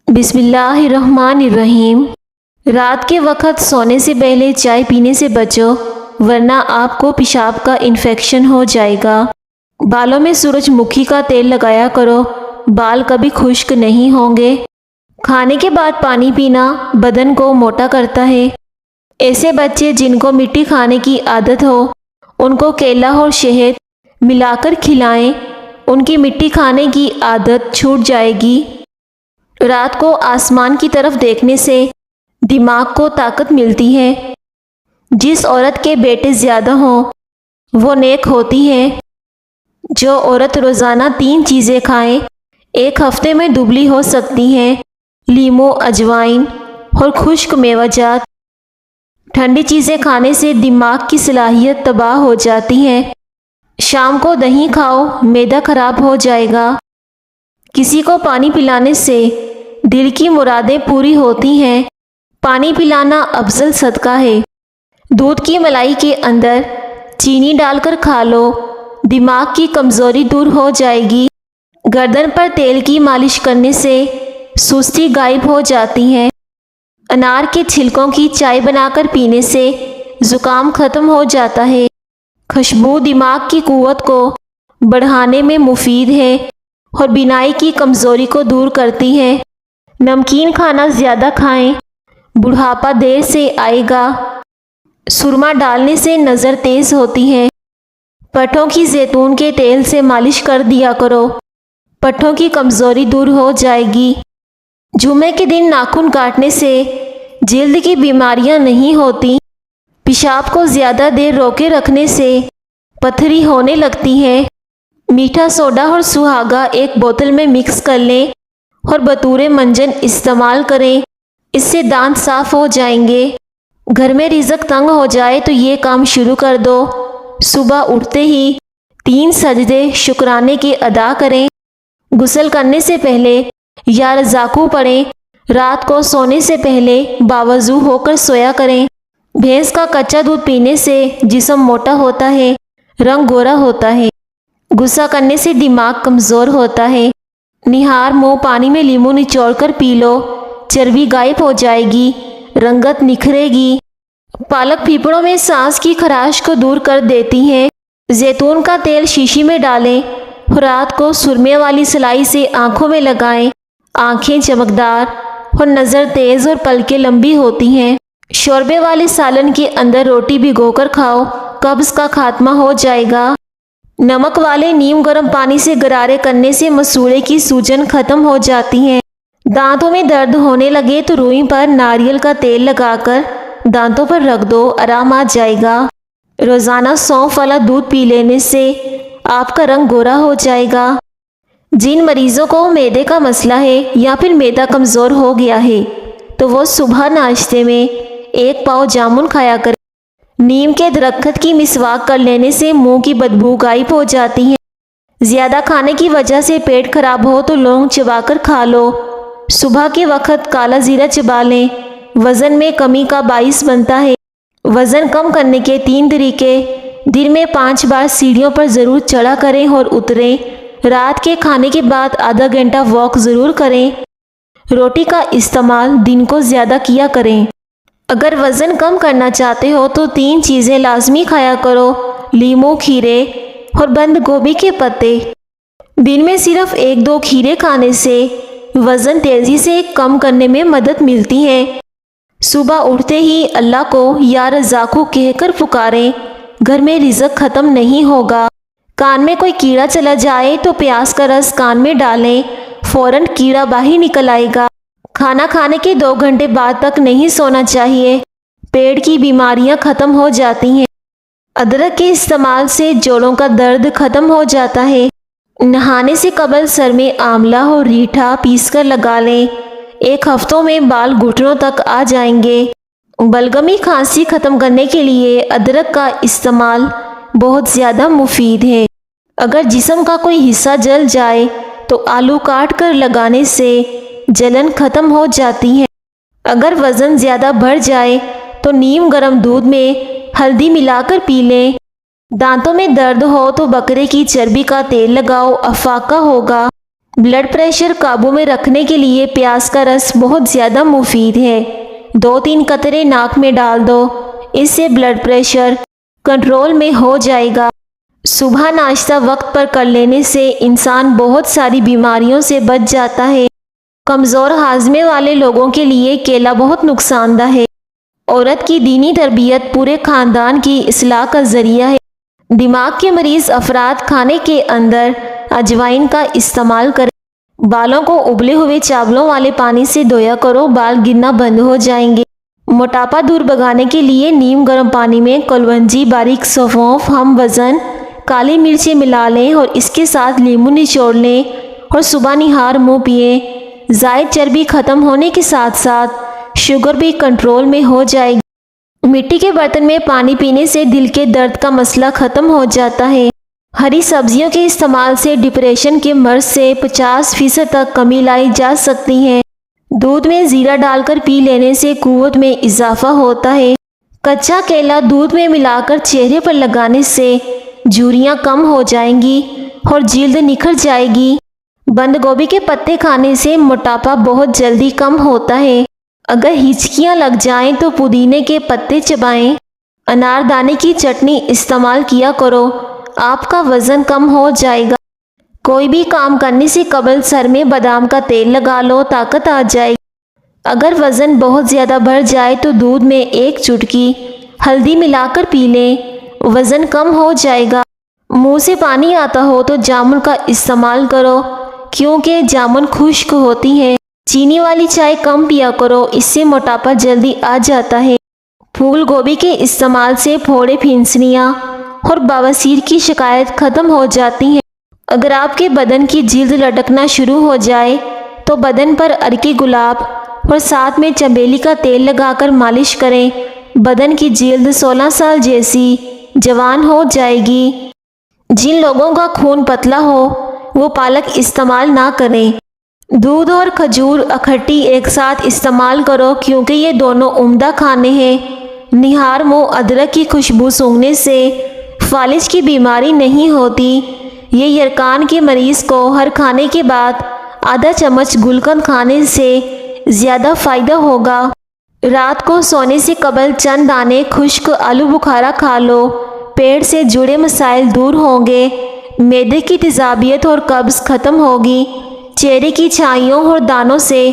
بسم اللہ الرحمن الرحیم۔ رات کے وقت سونے سے پہلے چائے پینے سے بچو ورنہ آپ کو پیشاب کا انفیکشن ہو جائے گا۔ بالوں میں سورج مکھی کا تیل لگایا کرو، بال کبھی خشک نہیں ہوں گے۔ کھانے کے بعد پانی پینا بدن کو موٹا کرتا ہے۔ ایسے بچے جن کو مٹی کھانے کی عادت ہو ان کو کیلا اور شہد ملا کر کھلائیں، ان کی مٹی کھانے کی عادت چھوٹ جائے گی۔ رات کو آسمان کی طرف دیکھنے سے دماغ کو طاقت ملتی ہے۔ جس عورت کے بیٹے زیادہ ہوں وہ نیک ہوتی ہے۔ جو عورت روزانہ 3 چیزیں کھائے 1 ہفتے میں دبلی ہو سکتی ہے: لیموں، اجوائن اور خشک میوہ جات۔ ٹھنڈی چیزیں کھانے سے دماغ کی صلاحیت تباہ ہو جاتی ہے۔ شام کو دہی کھاؤ، معدہ خراب ہو جائے گا۔ کسی کو پانی پلانے سے دل کی مرادیں پوری ہوتی ہیں۔ پانی پلانا افضل صدقہ ہے۔ دودھ کی ملائی کے اندر چینی ڈال کر کھا لو، دماغ کی کمزوری دور ہو جائے گی۔ گردن پر تیل کی مالش کرنے سے سستی غائب ہو جاتی ہے۔ انار کے چھلکوں کی چائے بنا کر پینے سے زکام ختم ہو جاتا ہے۔ خوشبو دماغ کی قوت کو بڑھانے میں مفید ہے اور بینائی کی کمزوری کو دور کرتی ہے۔ نمکین کھانا زیادہ کھائیں، بڑھاپا دیر سے آئے گا۔ سرما ڈالنے سے نظر تیز ہوتی ہے۔ پٹھوں کی زیتون کے تیل سے مالش کر دیا کرو، پٹھوں کی کمزوری دور ہو جائے گی۔ جمعے کے دن ناخن کاٹنے سے جلد کی بیماریاں نہیں ہوتی۔ پیشاب کو زیادہ دیر روکے رکھنے سے پتھری ہونے لگتی ہے۔ میٹھا سوڈا اور سہاگا ایک بوتل میں مکس کر لیں اور بطور منجن استعمال کریں، اس سے دانت صاف ہو جائیں گے۔ گھر میں رزق تنگ ہو جائے تو یہ کام شروع کر دو۔ صبح اٹھتے ہی 3 سجدے شکرانے کے ادا کریں۔ غسل کرنے سے پہلے یا رزاقو پڑھیں۔ رات کو سونے سے پہلے باوضو ہو کر سویا کریں۔ بھینس کا کچا دودھ پینے سے جسم موٹا ہوتا ہے، رنگ گورا ہوتا ہے۔ غصہ کرنے سے دماغ کمزور ہوتا ہے۔ نہار منہ پانی میں لیموں نچوڑ کر پی لو، چربی غائب ہو جائے گی، رنگت نکھرے گی۔ پالک پھیپڑوں میں سانس کی خراش کو دور کر دیتی ہے۔ زیتون کا تیل شیشی میں ڈالیں، رات کو سرمے والی سلائی سے آنکھوں میں لگائیں۔ آنکھیں چمکدار اور نظر تیز اور پلکیں لمبی ہوتی ہیں۔ شوربے والے سالن کے اندر روٹی بھگو کر کھاؤ، قبض کا خاتمہ ہو جائے گا۔ نمک والے نیم گرم پانی سے غرارے کرنے سے مسوڑھے کی سوجن ختم ہو جاتی ہے۔ دانتوں میں درد ہونے لگے تو روئی پر ناریل کا تیل لگا کر دانتوں پر رکھ دو، آرام آ جائے گا۔ روزانہ سونف والا دودھ پی لینے سے آپ کا رنگ گورا ہو جائے گا۔ جن مریضوں کو معدے کا مسئلہ ہے یا پھر معدہ کمزور ہو گیا ہے تو وہ صبح ناشتے میں 1 پاؤ جامن کھایا کریں۔ نیم کے درخت کی مسواک کر لینے سے منہ کی بدبو غائب ہو جاتی ہے۔ زیادہ کھانے کی وجہ سے پیٹ خراب ہو تو لونگ چبا کر کھا لو۔ صبح کے وقت کالا زیرہ چبا لیں، وزن میں کمی کا باعث بنتا ہے۔ وزن کم کرنے کے 3 طریقے: دن میں 5 بار سیڑھیوں پر ضرور چڑھا کریں اور اتریں۔ رات کے کھانے کے بعد آدھا گھنٹہ واک ضرور کریں۔ روٹی کا استعمال دن کو زیادہ کیا کریں۔ اگر وزن کم کرنا چاہتے ہو تو 3 چیزیں لازمی کھایا کرو: لیموں، کھیرے اور بند گوبھی کے پتے۔ دن میں صرف 1-2 کھیرے کھانے سے وزن تیزی سے کم کرنے میں مدد ملتی ہے۔ صبح اٹھتے ہی اللہ کو یا رزاقو کہہ کر پکاریں، گھر میں رزق ختم نہیں ہوگا۔ کان میں کوئی کیڑا چلا جائے تو پیاز کا رس کان میں ڈالیں، فوراً کیڑا باہر نکل آئے گا۔ کھانا کھانے کے 2 گھنٹے بعد تک نہیں سونا چاہیے، پیٹ کی بیماریاں ختم ہو جاتی ہیں۔ ادرک کے استعمال سے جوڑوں کا درد ختم ہو جاتا ہے۔ نہانے سے قبل سر میں آملہ اور ریٹھا پیس کر لگا لیں، 1 ہفتوں میں بال گھٹنوں تک آ جائیں گے۔ بلغمی کھانسی ختم کرنے کے لیے ادرک کا استعمال بہت زیادہ مفید ہے۔ اگر جسم کا کوئی حصہ جل جائے تو آلو کاٹ کر لگانے سے جلن ختم ہو جاتی ہے۔ اگر وزن زیادہ بڑھ جائے تو نیم گرم دودھ میں ہلدی ملا کر پی لیں۔ دانتوں میں درد ہو تو بکرے کی چربی کا تیل لگاؤ، افاقہ ہوگا۔ بلڈ پریشر قابو میں رکھنے کے لیے پیاز کا رس بہت زیادہ مفید ہے۔ 2-3 قطرے ناک میں ڈال دو، اس سے بلڈ پریشر کنٹرول میں ہو جائے گا۔ صبح ناشتہ وقت پر کر لینے سے انسان بہت ساری بیماریوں سے بچ جاتا ہے۔ کمزور ہاضمے والے لوگوں کے لیے کیلا بہت نقصان دہ ہے۔ عورت کی دینی تربیت پورے خاندان کی اصلاح کا ذریعہ ہے۔ دماغ کے مریض افراد کھانے کے اندر اجوائن کا استعمال کریں۔ بالوں کو ابلے ہوئے چاولوں والے پانی سے دھویا کرو، بال گرنا بند ہو جائیں گے۔ موٹاپا دور بھگانے کے لیے نیم گرم پانی میں کلونجی، باریک سونف، ہم وزن کالی مرچیں ملا لیں اور اس کے ساتھ لیمو نچوڑ لیں اور صبح نہار منہ پئیں۔ زائد چربی ختم ہونے کے ساتھ ساتھ شوگر بھی کنٹرول میں ہو جائے گی۔ مٹی کے برتن میں پانی پینے سے دل کے درد کا مسئلہ ختم ہو جاتا ہے۔ ہری سبزیوں کے استعمال سے ڈپریشن کے مرض سے 50% تک کمی لائی جا سکتی ہے۔ دودھ میں زیرہ ڈال کر پی لینے سے قوت میں اضافہ ہوتا ہے۔ کچا کیلا دودھ میں ملا کر چہرے پر لگانے سے جھریاں کم ہو جائیں گی اور جلد نکھر جائے گی۔ بند گوبھی کے پتے کھانے سے موٹاپا بہت جلدی کم ہوتا ہے۔ اگر ہچکیاں لگ جائیں تو پودینے کے پتے چبائیں۔ انار دانے کی چٹنی استعمال کیا کرو، آپ کا وزن کم ہو جائے گا۔ کوئی بھی کام کرنے سے قبل سر میں بادام کا تیل لگا لو، طاقت آ جائے گی۔ اگر وزن بہت زیادہ بڑھ جائے تو دودھ میں 1 چٹکی ہلدی ملا کر پی لیں، وزن کم ہو جائے گا۔ منہ سے پانی آتا ہو تو جامن کا استعمال کرو، کیونکہ جامن خشک ہوتی ہیں۔ چینی والی چائے کم پیا کرو، اس سے موٹاپا جلدی آ جاتا ہے۔ پھول گوبھی کے استعمال سے پھوڑے، پھنسیاں اور بواسیر کی شکایت ختم ہو جاتی ہیں۔ اگر آپ کے بدن کی جلد لٹکنا شروع ہو جائے تو بدن پر ارکی گلاب اور ساتھ میں چمیلی کا تیل لگا کر مالش کریں، بدن کی جلد 16 سال جیسی جوان ہو جائے گی۔ جن لوگوں کا خون پتلا ہو وہ پالک استعمال نہ کریں۔ دودھ اور کھجور اکٹھی ایک ساتھ استعمال کرو، کیونکہ یہ دونوں عمدہ کھانے ہیں۔ نہار منہ ادرک کی خوشبو سونگھنے سے فالج کی بیماری نہیں ہوتی۔ یہ یرقان کے مریض کو ہر کھانے کے بعد آدھا چمچ گلقند کھانے سے زیادہ فائدہ ہوگا۔ رات کو سونے سے قبل چند دانے خشک آلو بخارا کھا لو، پیٹ سے جڑے مسائل دور ہوں گے، معدے کی تیزابیت اور قبض ختم ہوگی۔ چہرے کی چھائیوں اور دانوں سے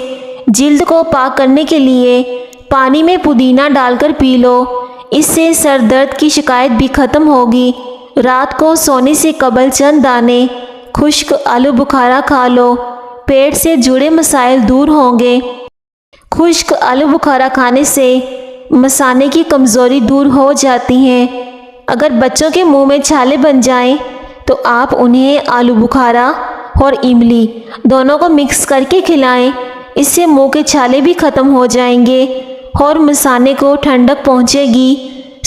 جلد کو پاک کرنے کے لیے پانی میں پودینہ ڈال کر پی لو، اس سے سر درد کی شکایت بھی ختم ہوگی۔ رات کو سونے سے قبل چند دانے خشک آلو بخارا کھا لو، پیٹ سے جڑے مسائل دور ہوں گے۔ خشک آلو بخارا کھانے سے مثانے کی کمزوری دور ہو جاتی ہے۔ اگر بچوں کے منہ میں چھالے بن جائیں تو آپ انہیں آلو بخارا اور املی دونوں کو مکس کر کے کھلائیں، اس سے منہ کے چھالے بھی ختم ہو جائیں گے اور مثانے کو ٹھنڈک پہنچے گی۔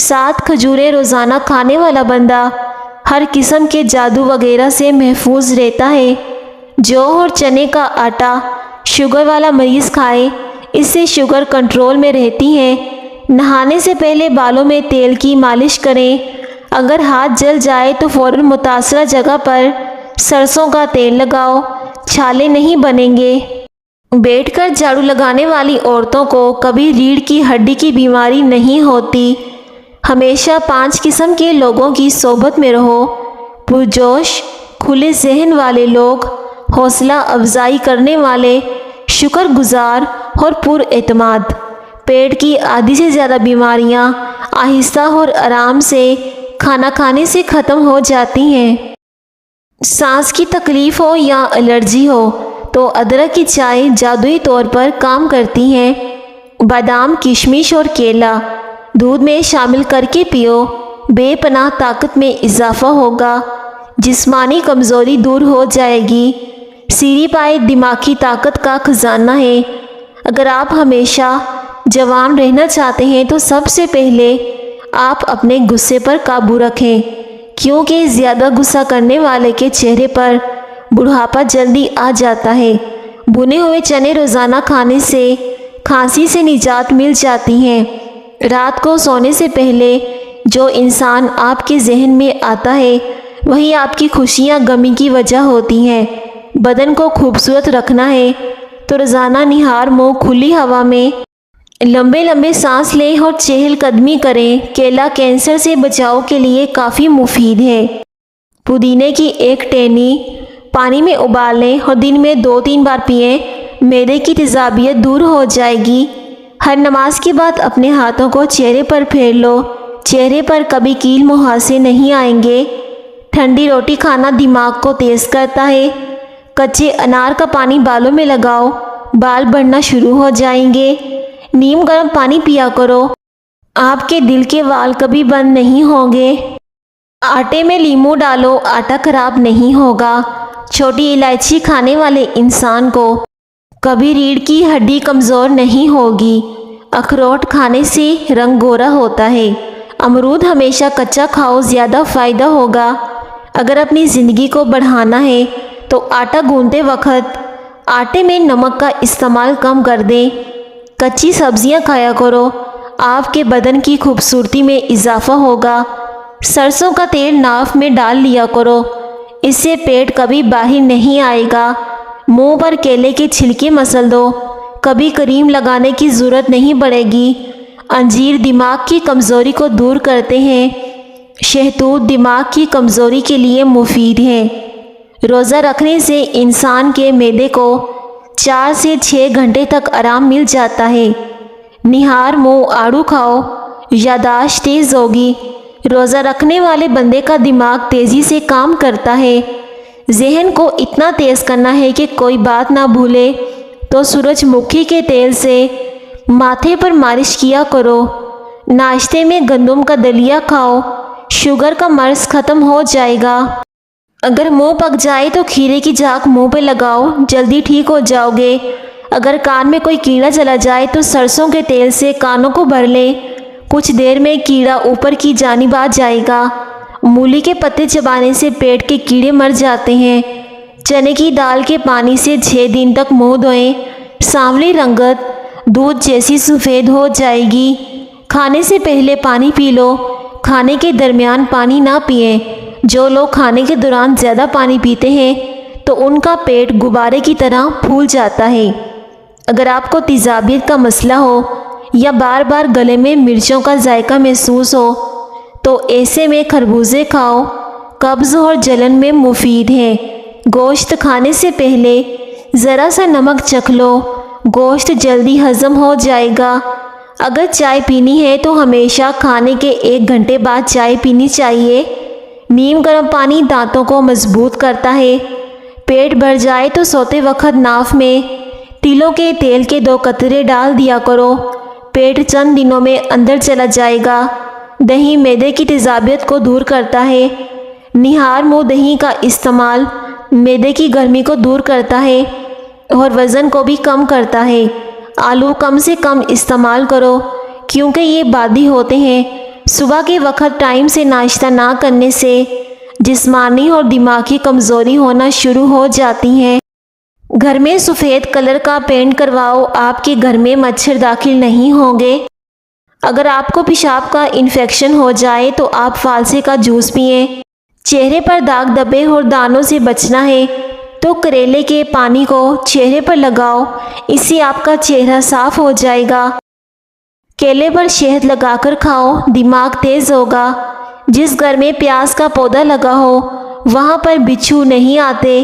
7 کھجوریں روزانہ کھانے والا بندہ ہر قسم کے جادو وغیرہ سے محفوظ رہتا ہے۔ جو اور چنے کا آٹا شوگر والا مریض کھائے، اس سے شوگر کنٹرول میں رہتی ہے۔ نہانے سے پہلے بالوں میں تیل کی مالش کریں۔ اگر ہاتھ جل جائے تو فوراً متاثرہ جگہ پر سرسوں کا تیل لگاؤ، چھالے نہیں بنیں گے۔ بیٹھ کر جھاڑو لگانے والی عورتوں کو کبھی ریڑھ کی ہڈی کی بیماری نہیں ہوتی۔ ہمیشہ 5 قسم کے لوگوں کی صحبت میں رہو: پرجوش، کھلے ذہن والے لوگ، حوصلہ افزائی کرنے والے، شکر گزار اور پر اعتماد۔ پیٹ کی آدھی سے زیادہ بیماریاں آہستہ اور آرام سے کھانا کھانے سے ختم ہو جاتی ہیں۔ سانس کی تکلیف ہو یا الرجی ہو تو ادرک کی چائے جادوئی طور پر کام کرتی ہے۔ بادام، کشمش اور کیلا دودھ میں شامل کر کے پیو، بے پناہ طاقت میں اضافہ ہوگا، جسمانی کمزوری دور ہو جائے گی۔ سیری پائے دماغی طاقت کا خزانہ ہے۔ اگر آپ ہمیشہ جوان رہنا چاہتے ہیں تو سب سے پہلے آپ اپنے غصے پر قابو رکھیں، کیونکہ زیادہ غصہ کرنے والے کے چہرے پر بڑھاپا جلدی آ جاتا ہے۔ بھنے ہوئے چنے روزانہ کھانے سے کھانسی سے نجات مل جاتی ہے۔ رات کو سونے سے پہلے جو انسان آپ کے ذہن میں آتا ہے وہی آپ کی خوشیاں غمی کی وجہ ہوتی ہیں۔ بدن کو خوبصورت رکھنا ہے تو روزانہ نہار منہ کھلی ہوا میں لمبے لمبے سانس لیں اور چہل قدمی کریں۔ کیلا کینسر سے بچاؤ کے لیے کافی مفید ہے۔ پودینے کی ایک ٹہنی پانی میں ابال لیں اور دن میں 2-3 بار پئیں، معدے کی تیزابیت دور ہو جائے گی۔ ہر نماز کے بعد اپنے ہاتھوں کو چہرے پر پھیر لو، چہرے پر کبھی کیل مہاسے نہیں آئیں گے۔ ٹھنڈی روٹی کھانا دماغ کو تیز کرتا ہے۔ کچے انار کا پانی بالوں میں لگاؤ، بال بڑھنا شروع ہو جائیں گے۔ نیم گرم پانی پیا کرو، آپ کے دل کے وال کبھی بند نہیں ہوں گے۔ آٹے میں لیموں ڈالو، آٹا خراب نہیں ہوگا۔ چھوٹی الائچی کھانے والے انسان کو کبھی ریڑھ کی ہڈی کمزور نہیں ہوگی۔ اخروٹ کھانے سے رنگ گورا ہوتا ہے۔ امرود ہمیشہ کچا کھاؤ، زیادہ فائدہ ہوگا۔ اگر اپنی زندگی کو بڑھانا ہے تو آٹا گوندتے وقت آٹے میں نمک کا استعمال کم کر دیں۔ کچی سبزیاں کھایا کرو، آپ کے بدن کی خوبصورتی میں اضافہ ہوگا۔ سرسوں کا تیل ناف میں ڈال لیا کرو، اس سے پیٹ کبھی باہر نہیں آئے گا۔ منہ پر کیلے کے چھلکے مسل دو، کبھی کریم لگانے کی ضرورت نہیں پڑے گی۔ انجیر دماغ کی کمزوری کو دور کرتے ہیں۔ شہتوت دماغ کی کمزوری کے لیے مفید ہے۔ روزہ رکھنے سے انسان کے معدے کو 4 سے 6 گھنٹے تک آرام مل جاتا ہے۔ نہار منہ آڑو کھاؤ، یادداشت تیز ہوگی۔ روزہ رکھنے والے بندے کا دماغ تیزی سے کام کرتا ہے۔ ذہن کو اتنا تیز کرنا ہے کہ کوئی بات نہ بھولے تو سورج مکھی کے تیل سے ماتھے پر مالش کیا کرو۔ ناشتے میں گندم کا دلیا کھاؤ، شوگر کا مرض ختم ہو جائے گا۔ اگر منہ پک جائے تو کھیرے کی جھاگ منہ پہ لگاؤ، جلدی ٹھیک ہو جاؤ گے۔ اگر کان میں کوئی کیڑا چلا جائے تو سرسوں کے تیل سے کانوں کو بھر لیں، کچھ دیر میں کیڑا اوپر کی جانب آ جائے گا۔ مولی کے پتے چبانے سے پیٹ کے کیڑے مر جاتے ہیں۔ چنے کی دال کے پانی سے 6 دن تک منہ دھوئیں، سانولی رنگت دودھ جیسی سفید ہو جائے گی۔ کھانے سے پہلے پانی پی لو، کھانے کے درمیان پانی نہ پئیں۔ جو لوگ کھانے کے دوران زیادہ پانی پیتے ہیں تو ان کا پیٹ غبارے کی طرح پھول جاتا ہے۔ اگر آپ کو تیزابیت کا مسئلہ ہو یا بار بار گلے میں مرچوں کا ذائقہ محسوس ہو تو ایسے میں خربوزے کھاؤ، قبض اور جلن میں مفید ہے۔ گوشت کھانے سے پہلے ذرا سا نمک چکھ لو، گوشت جلدی ہضم ہو جائے گا۔ اگر چائے پینی ہے تو ہمیشہ کھانے کے 1 گھنٹے بعد چائے پینی چاہیے۔ نیم گرم پانی دانتوں کو مضبوط کرتا ہے۔ پیٹ بھر جائے تو سوتے وقت ناف میں تلوں کے تیل کے 2 قطرے ڈال دیا کرو، پیٹ چند دنوں میں اندر چلا جائے گا۔ دہی معدے کی تیزابیت کو دور کرتا ہے۔ نہار منہ دہی کا استعمال معدے کی گرمی کو دور کرتا ہے اور وزن کو بھی کم کرتا ہے۔ آلو کم سے کم استعمال کرو کیونکہ یہ بادی ہوتے ہیں۔ صبح کے وقت ٹائم سے ناشتہ نہ کرنے سے جسمانی اور دماغی کمزوری ہونا شروع ہو جاتی ہیں۔ گھر میں سفید کلر کا پینٹ کرواؤ، آپ کے گھر میں مچھر داخل نہیں ہوں گے۔ اگر آپ کو پیشاب کا انفیکشن ہو جائے تو آپ فالسے کا جوس پئیں۔ چہرے پر داغ دھبے اور دانوں سے بچنا ہے تو کریلے کے پانی کو چہرے پر لگاؤ، اس سے آپ کا چہرہ صاف ہو جائے گا۔ کیلے پر شہد لگا کر کھاؤ، دماغ تیز ہوگا۔ جس گھر میں پیاز کا پودا لگا ہو وہاں پر بچھو نہیں آتے۔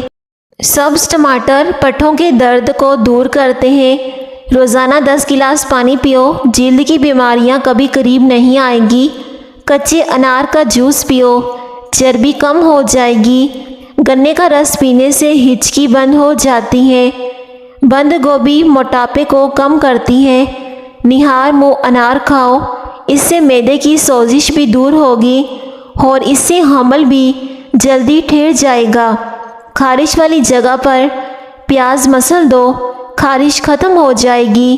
سبز ٹماٹر پٹھوں کے درد کو دور کرتے ہیں۔ روزانہ 10 گلاس پانی پیو، جلد کی بیماریاں کبھی قریب نہیں آئیں گی۔ کچے انار کا جوس پیو، چربی کم ہو جائے گی۔ گنے کا رس پینے سے ہچکی بند ہو جاتی ہے۔ بند گوبھی موٹاپے کو کم کرتی ہے۔ نہار منہ انار کھاؤ، اس سے معدے کی سوزش بھی دور ہوگی اور اس سے حمل بھی جلدی ٹھہر جائے گا۔ خارش والی جگہ پر پیاز مسل دو، خارش ختم ہو جائے گی۔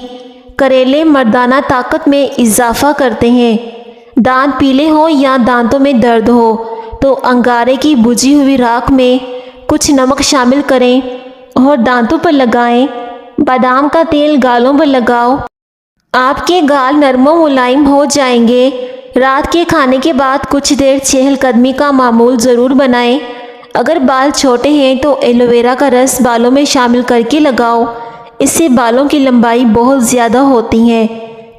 کریلے مردانہ طاقت میں اضافہ کرتے ہیں۔ دانت پیلے ہوں یا دانتوں میں درد ہو تو انگارے کی بجھی ہوئی راکھ میں کچھ نمک شامل کریں اور دانتوں پر لگائیں۔ بادام کا تیل گالوں پر لگاؤ، آپ کے گال نرم و ملائم ہو جائیں گے۔ رات کے کھانے کے بعد کچھ دیر چہل قدمی کا معمول ضرور بنائیں۔ اگر بال چھوٹے ہیں تو ایلو ویرا کا رس بالوں میں شامل کر کے لگاؤ، اس سے بالوں کی لمبائی بہت زیادہ ہوتی ہے۔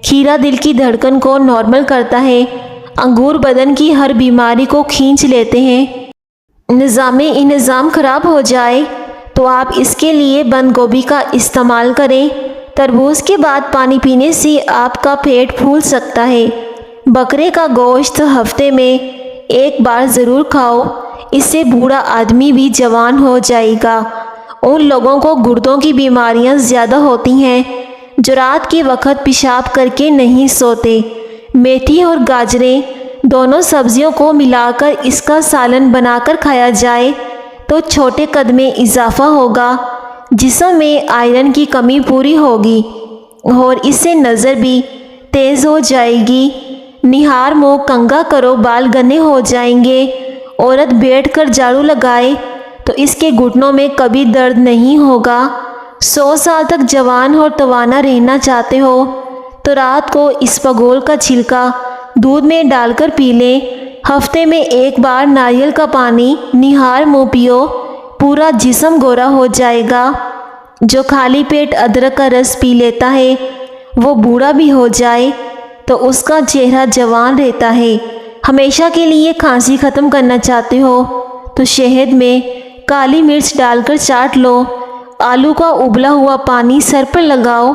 کھیرا دل کی دھڑکن کو نارمل کرتا ہے۔ انگور بدن کی ہر بیماری کو کھینچ لیتے ہیں۔ نظام خراب ہو جائے تو آپ اس کے لیے بند گوبھی کا استعمال کریں۔ تربوز کے بعد پانی پینے سے آپ کا پیٹ پھول سکتا ہے۔ بکرے کا گوشت ہفتے میں ایک بار ضرور کھاؤ، اس سے بوڑھا آدمی بھی جوان ہو جائے گا۔ ان لوگوں کو گردوں کی بیماریاں زیادہ ہوتی ہیں جو رات کے وقت پیشاب کر کے نہیں سوتے۔ میتھی اور گاجریں دونوں سبزیوں کو ملا کر اس کا سالن بنا کر کھایا جائے تو چھوٹے قد میں اضافہ ہوگا، جسم میں آئرن کی کمی پوری ہوگی اور اس سے نظر بھی تیز ہو جائے گی۔ نہار منہ کنگھا کرو، بال گھنے ہو جائیں گے۔ عورت بیٹھ کر جھاڑو لگائے تو اس کے گھٹنوں میں کبھی درد نہیں ہوگا۔ 100 سال تک جوان اور توانا رہنا چاہتے ہو تو رات کو اسپغول کا چھلکا دودھ میں ڈال کر پی لیں۔ ہفتے میں ایک بار ناریل کا پانی نہار منہ پیو، پورا جسم گورا ہو جائے گا۔ جو خالی پیٹ ادرک کا رس پی لیتا ہے وہ بوڑھا بھی ہو جائے تو اس کا چہرہ جوان رہتا ہے۔ ہمیشہ کے لیے کھانسی ختم کرنا چاہتے ہو تو شہد میں کالی مرچ ڈال کر چاٹ لو۔ آلو کا ابلا ہوا پانی سر پر لگاؤ،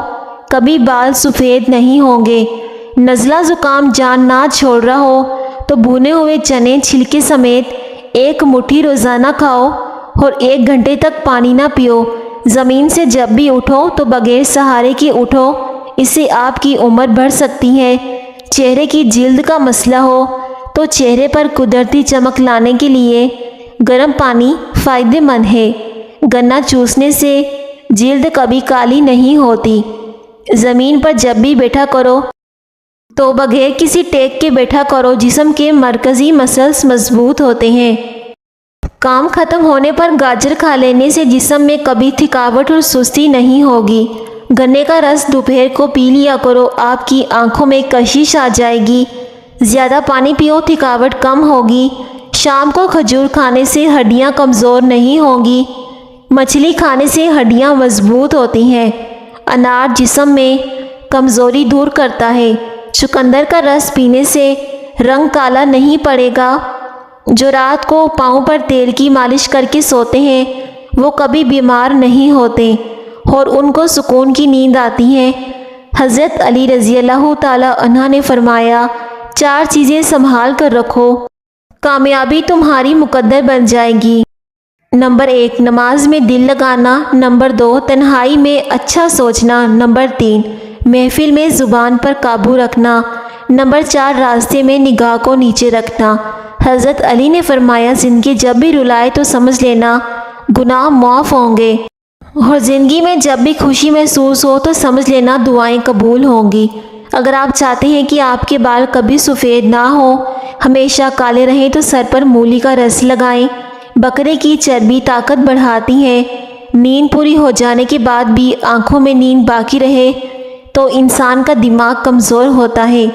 کبھی بال سفید نہیں ہوں گے۔ نزلہ زکام جان نہ چھوڑ رہا ہو تو بھنے ہوئے چنے چھلکے سمیت ایک مٹھی روزانہ کھاؤ اور 1 گھنٹے تک پانی نہ پیو۔ زمین سے جب بھی اٹھو تو بغیر سہارے کے اٹھو، اس سے آپ کی عمر بڑھ سکتی ہے۔ چہرے کی جلد کا مسئلہ ہو تو چہرے پر قدرتی چمک لانے کے لیے گرم پانی فائدہ مند ہے۔ گنا چوسنے سے جلد کبھی کالی نہیں ہوتی۔ زمین پر جب بھی بیٹھا کرو تو بغیر کسی ٹیک کے بیٹھا کرو، جسم کے مرکزی مسلز مضبوط ہوتے ہیں۔ کام ختم ہونے پر گاجر کھا لینے سے جسم میں کبھی تھکاوٹ اور سستی نہیں ہوگی۔ گنے کا رس دوپہر کو پی لیا کرو، آپ کی آنکھوں میں کشش آ جائے گی۔ زیادہ پانی پیو، تھکاوٹ کم ہوگی۔ شام کو کھجور کھانے سے ہڈیاں کمزور نہیں ہوں گی۔ مچھلی کھانے سے ہڈیاں مضبوط ہوتی ہیں۔ انار جسم میں کمزوری دور کرتا ہے۔ چقندر کا رس پینے سے رنگ کالا نہیں پڑے گا۔ جو رات کو پاؤں پر تیل کی مالش کر کے سوتے ہیں وہ کبھی بیمار نہیں ہوتے اور ان کو سکون کی نیند آتی ہے۔ حضرت علی رضی اللہ تعالی عنہ نے فرمایا، 4 چیزیں سنبھال کر رکھو، کامیابی تمہاری مقدر بن جائے گی۔ نمبر 1، نماز میں دل لگانا۔ نمبر 2، تنہائی میں اچھا سوچنا۔ نمبر 3، محفل میں زبان پر قابو رکھنا۔ نمبر 4، راستے میں نگاہ کو نیچے رکھنا۔ حضرت علی نے فرمایا، زندگی جب بھی رلائے تو سمجھ لینا گناہ معاف ہوں گے، اور زندگی میں جب بھی خوشی محسوس ہو تو سمجھ لینا دعائیں قبول ہوں گی۔ اگر آپ چاہتے ہیں کہ آپ کے بال کبھی سفید نہ ہو، ہمیشہ کالے رہیں، تو سر پر مولی کا رس لگائیں۔ بکرے کی چربی طاقت بڑھاتی ہے۔ نیند پوری ہو جانے کے بعد بھی آنکھوں میں نیند باقی رہے تو انسان کا دماغ کمزور ہوتا ہے۔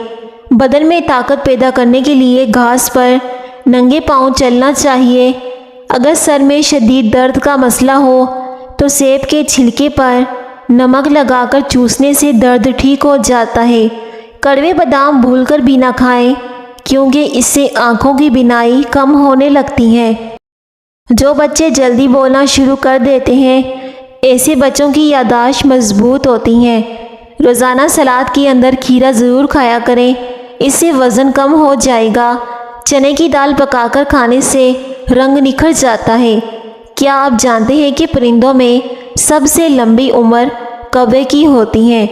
بدن میں طاقت پیدا کرنے کے لیے گھاس پر ننگے پاؤں چلنا چاہیے۔ اگر سر میں شدید درد کا مسئلہ ہو تو سیب کے چھلکے پر نمک لگا کر چوسنے سے درد ٹھیک ہو جاتا ہے۔ کڑوے بادام بھول کر بھی نہ کھائیں کیونکہ اس سے آنکھوں کی بینائی کم ہونے لگتی ہے۔ جو بچے جلدی بولنا شروع کر دیتے ہیں، ایسے بچوں کی یادداشت مضبوط ہوتی ہیں۔ روزانہ سلاد کے اندر کھیرا ضرور کھایا کریں، اس سے وزن کم ہو جائے گا۔ چنے کی دال پکا کر کھانے سے رنگ نکھر جاتا ہے۔ کیا آپ جانتے ہیں کہ پرندوں میں سب سے لمبی عمر کوے کی ہوتی ہے؟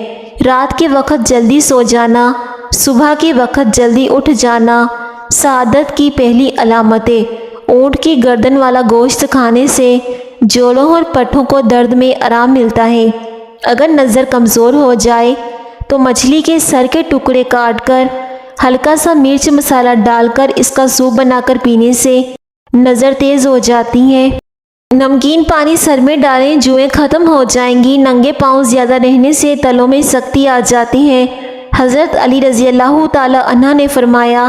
رات کے وقت جلدی سو جانا، صبح کے وقت جلدی اٹھ جانا سعادت کی پہلی علامتیں۔ اونٹ کی گردن والا گوشت کھانے سے جوڑوں اور پٹھوں کو درد میں آرام ملتا ہے۔ اگر نظر کمزور ہو جائے تو مچھلی کے سر کے ٹکڑے کاٹ کر ہلکا سا مرچ مسالہ ڈال کر اس کا سوپ بنا کر پینے سے نظر تیز ہو جاتی ہے۔ نمکین پانی سر میں ڈالیں، جوئیں ختم ہو جائیں گی۔ ننگے پاؤں زیادہ رہنے سے تلوں میں سختی آ جاتی ہے۔ حضرت علی رضی اللہ تعالی عنہ نے فرمایا،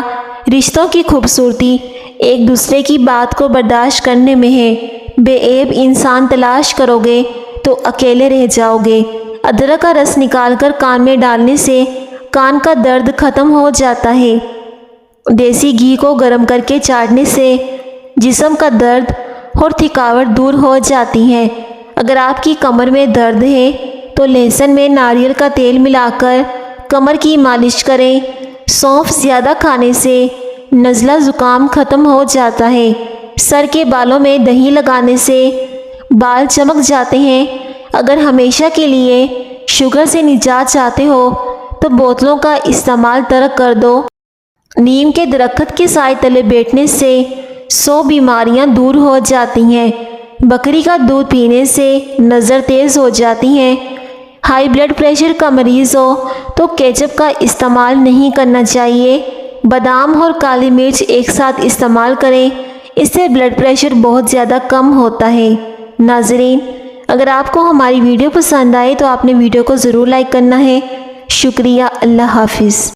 رشتوں کی خوبصورتی ایک دوسرے کی بات کو برداشت کرنے میں ہے۔ بے عیب انسان تلاش کرو گے تو اکیلے رہ جاؤ گے۔ ادرک کا رس نکال کر کان میں ڈالنے سے کان کا درد ختم ہو جاتا ہے۔ دیسی گھی کو گرم کر کے چاٹنے سے جسم کا درد اور تھکاوٹ دور ہو جاتی ہے۔ اگر آپ کی کمر میں درد ہے تو لہسن میں ناریل کا تیل ملا کر کمر کی مالش کریں۔ سونف زیادہ کھانے سے نزلہ زکام ختم ہو جاتا ہے۔ سر کے بالوں میں دہی لگانے سے بال چمک جاتے ہیں۔ اگر ہمیشہ کے لیے شوگر سے نجات چاہتے ہو تو بوتلوں کا استعمال ترک کر دو۔ نیم کے درخت کے سائے تلے بیٹھنے سے 100 بیماریاں دور ہو جاتی ہیں۔ بکری کا دودھ پینے سے نظر تیز ہو جاتی ہے۔ ہائی بلڈ پریشر کا مریض ہو تو کیچپ کا استعمال نہیں کرنا چاہیے۔ بادام اور کالی مرچ ایک ساتھ استعمال کریں، اس سے بلڈ پریشر بہت زیادہ کم ہوتا ہے۔ ناظرین، اگر آپ کو ہماری ویڈیو پسند آئے تو آپ نے ویڈیو کو ضرور لائک کرنا ہے۔ شکریہ، اللہ حافظ۔